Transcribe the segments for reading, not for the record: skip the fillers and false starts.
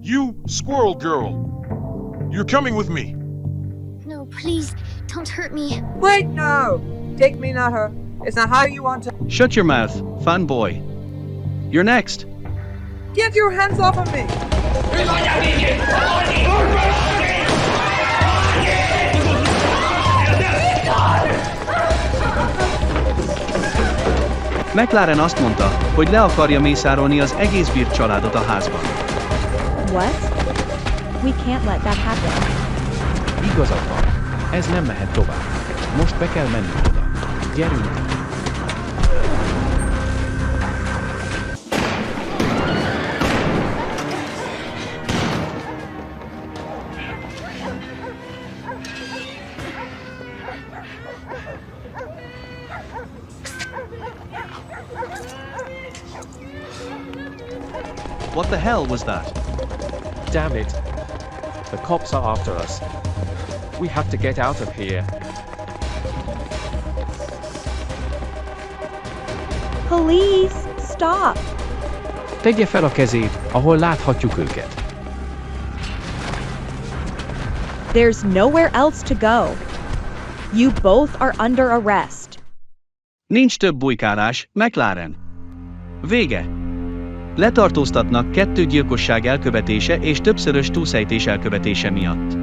You, squirrel girl. You're coming with me. No, please, don't hurt me. Wait, no! Take me, not her. It's not how you want to. Shut your mouth, fanboy. You're next. Get your hands off of me! McLaren azt mondta, hogy le akarja mészárolni az egész Bird családot a házban. What? We can't let that happen. Igazad van. Ez nem mehet tovább. Most be kell mennünk oda. Gyerünk! What the hell was that? Damn it! The cops are after us. We have to get out of here. Police, stop! Tegye fel a kezét, ahol láthatjuk őket. There's nowhere else to go. You both are under arrest. Nincs több bujkálás, McLaren. Vége. Letartóztatnak 2 gyilkosság elkövetése és többszörös túlszejtés elkövetése miatt.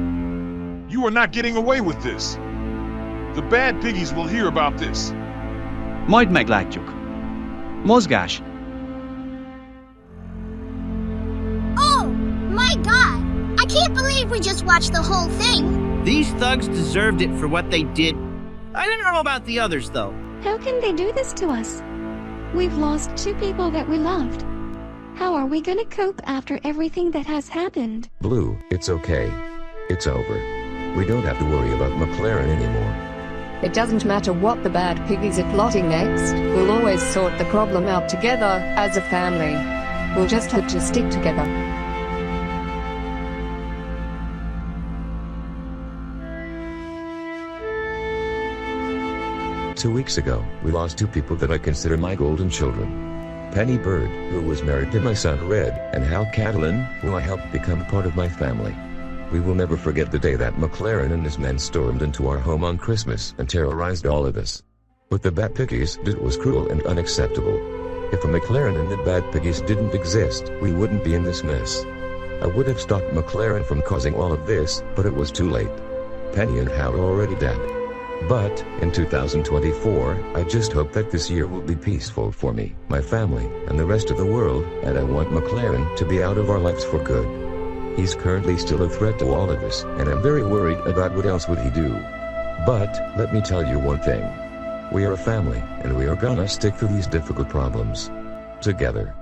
You are not getting away with this. The bad piggies will hear about this. Majd meglátjuk. Mozgás. Oh, my God! I can't believe we just watched the whole thing. These thugs deserved it for what they did. I don't know about the others, though. How can they do this to us? We've lost 2 people that we loved. How are we gonna cope after everything that has happened? Blue, it's okay. It's over. We don't have to worry about McLaren anymore. It doesn't matter what the bad piggies are plotting next, we'll always sort the problem out together, as a family. We'll just have to stick together. Two weeks ago, we lost 2 people that I consider my golden children. Penny Bird, who was married to my son Red, and Hal Catalan, who I helped become part of my family. We will never forget the day that McLaren and his men stormed into our home on Christmas and terrorized all of us. What the Bad Piggies did was cruel and unacceptable. If a McLaren and the Bad Piggies didn't exist, we wouldn't be in this mess. I would have stopped McLaren from causing all of this, but it was too late. Penny and Hal are already dead. But, in 2024, I just hope that this year will be peaceful for me, my family, and the rest of the world, and I want McLaren to be out of our lives for good. He's currently still a threat to all of us, and I'm very worried about what else would he do. But, let me tell you one thing. We are a family, and we are gonna stick through these difficult problems. Together.